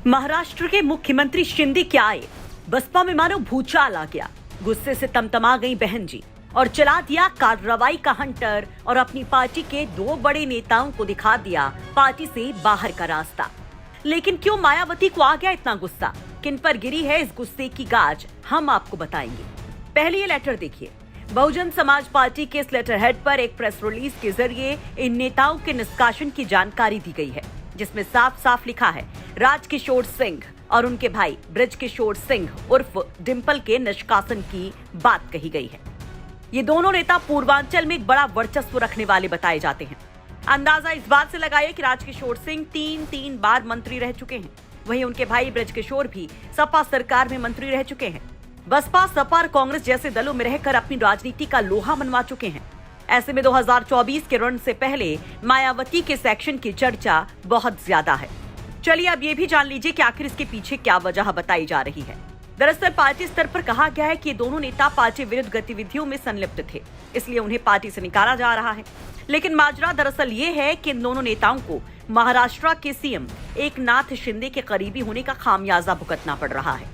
महाराष्ट्र के मुख्यमंत्री शिंदे क्या आए, बसपा में मानो भूचाल आ गया। गुस्से से तमतमा गई बहन जी और चला दिया कार्रवाई का हंटर और अपनी पार्टी के दो बड़े नेताओं को दिखा दिया पार्टी से बाहर का रास्ता। लेकिन क्यों मायावती को आ गया इतना गुस्सा, किन पर गिरी है इस गुस्से की गाज, हम आपको बताएंगे। पहले ये लेटर देखिए। बहुजन समाज पार्टी के इस लेटर हेड पर एक प्रेस रिलीज के जरिए इन नेताओं के निष्कासन की जानकारी दी गई है, जिसमें साफ साफ लिखा है राजकिशोर सिंह और उनके भाई ब्रजकिशोर सिंह उर्फ डिंपल के निष्कासन की बात कही गई है। ये दोनों नेता पूर्वांचल में एक बड़ा वर्चस्व रखने वाले बताए जाते हैं। अंदाजा इस बात से लगाइए कि राजकिशोर सिंह तीन बार मंत्री रह चुके हैं। वहीं उनके भाई ब्रजकिशोर भी सपा सरकार में मंत्री रह चुके हैं। बसपा, सपा और कांग्रेस जैसे दलों में रहकर अपनी राजनीति का लोहा मनवा चुके हैं। ऐसे में 2024 के रण से पहले मायावती के सेक्शन की चर्चा बहुत ज्यादा है। चलिए अब ये भी जान लीजिए कि आखिर इसके पीछे क्या वजह बताई जा रही है। दरअसल पार्टी स्तर पर कहा गया है कि ये दोनों नेता पार्टी विरुद्ध गतिविधियों में संलिप्त थे, इसलिए उन्हें पार्टी से निकाला जा रहा है। लेकिन माजरा दरअसल ये है कि इन दोनों नेताओं को महाराष्ट्र के सीएम एकनाथ शिंदे के करीबी होने का खामियाजा भुगतना पड़ रहा है।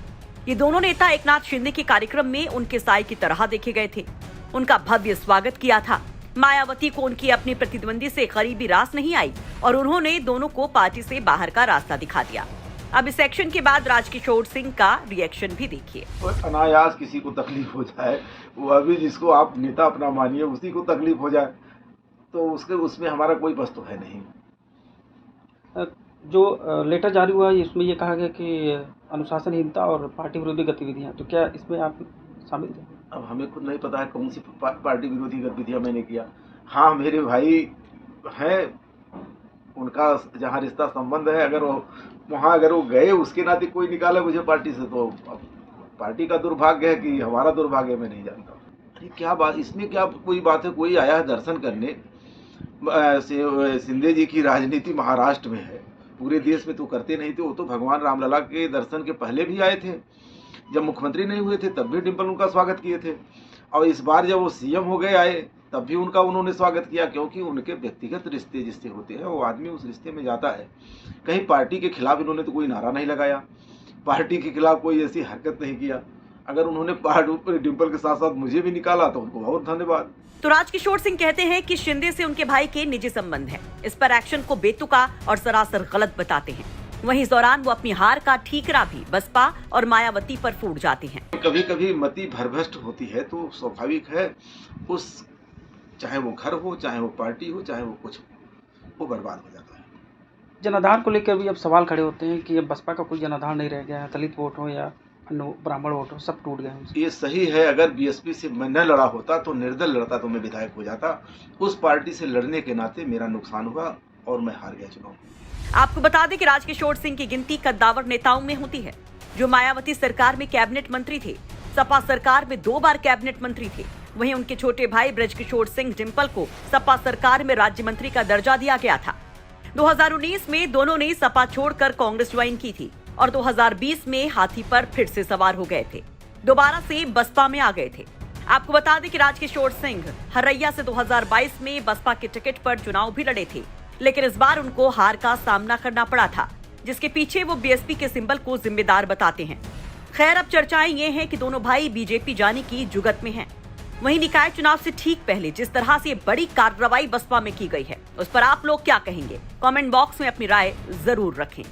ये दोनों नेता एकनाथ शिंदे के कार्यक्रम में उनके साए की तरह देखे गए थे। उनका भव्य स्वागत किया था। मायावती को उनकी अपनी प्रतिद्वंदी से करीबी रास नहीं आई और उन्होंने दोनों को पार्टी से बाहर का रास्ता दिखा दिया। अब इस एक्शन के बाद राजकिशोर सिंह का रिएक्शन भी देखिए। अनायास किसी को तकलीफ हो जाए, वो अभी जिसको आप नेता अपना मानिए उसी को तकलीफ हो जाए, तो उसमें हमारा कोई बस तो है नहीं। जो लेटर जारी हुआ है इसमें ये कहा गया कि अनुशासनहीनता और पार्टी विरोधी गतिविधियां, तो क्या इसमें आप शामिल थे? अब हमें खुद नहीं पता है कौन सी पार्टी विरोधी गतिविधियां मैंने किया। हाँ, मेरे भाई हैं, उनका जहाँ रिश्ता संबंध है, अगर वो गए उसके नाते कोई निकाले मुझे पार्टी से, तो पार्टी का दुर्भाग्य है कि हमारा दुर्भाग्य, मैं नहीं जानता। अरे क्या बात, इसमें क्या कोई बात है? कोई आया है दर्शन करने, शिंदे जी की राजनीति महाराष्ट्र में है, पूरे देश में तो करते नहीं थे। वो तो भगवान रामलला के दर्शन के पहले भी आए थे, जब मुख्यमंत्री नहीं हुए थे तब भी डिंपल उनका स्वागत किए थे, और इस बार जब वो सीएम हो गए आए तब भी उन्होंने स्वागत किया, क्योंकि उनके व्यक्तिगत रिश्ते जिससे होते हैं वो आदमी उस रिश्ते में जाता है। कहीं पार्टी के खिलाफ इन्होंने तो कोई नारा नहीं लगाया, पार्टी के खिलाफ कोई ऐसी हरकत नहीं किया। अगर उन्होंने डिंपल के साथ साथ मुझे भी निकाला तो उनको बहुत धन्यवाद। तो राजकिशोर सिंह कहते हैं कि शिंदे से उनके भाई के निजी संबंध है। इस पर एक्शन को बेतुका और सरासर गलत बताते हैं। वहीं इस दौरान वो अपनी हार का ठीकरा भी बसपा और मायावती पर फूट जाते हैं। कभी कभी मति भरभ्रष्ट होती है तो स्वाभाविक है, उस चाहे वो घर हो, चाहे वो पार्टी हो, चाहे वो कुछ हो, वो बर्बाद हो जाता है। जनाधार को लेकर भी अब सवाल खड़े होते हैं कि अब बसपा का कोई जनाधार नहीं रह गया है, दलित वोट हो या अन्य ब्राह्मण वोट हो, सब टूट गए। ये सही है, अगर बीएसपी से मैं न लड़ा होता तो निर्दल लड़ता तो मैं विधायक हो जाता। उस पार्टी से लड़ने के नाते मेरा नुकसान हुआ और मैं हार गया चुनाव। आपको बता दें कि राजकिशोर सिंह की गिनती कद्दावर नेताओं में होती है, जो मायावती सरकार में कैबिनेट मंत्री थे, सपा सरकार में 2 बार कैबिनेट मंत्री थे। वहीं उनके छोटे भाई ब्रजकिशोर सिंह डिंपल को सपा सरकार में राज्य मंत्री का दर्जा दिया गया था। 2019 में दोनों ने सपा छोड़कर कांग्रेस ज्वाइन की थी और 2020 में हाथी पर फिर से सवार हो गए थे, दोबारा से बसपा में आ गए थे। आपको बता दें कि राजकिशोर सिंह हरैया से 2022 में बसपा के टिकट पर चुनाव भी लड़े थे, लेकिन इस बार उनको हार का सामना करना पड़ा था, जिसके पीछे वो बीएसपी के सिंबल को जिम्मेदार बताते हैं। खैर, अब चर्चाएं ये हैं कि दोनों भाई बीजेपी जाने की जुगत में हैं। वहीं निकाय चुनाव से ठीक पहले जिस तरह से बड़ी कार्रवाई बसपा में की गई है, उस पर आप लोग क्या कहेंगे? कमेंट बॉक्स में अपनी राय जरूर रखें।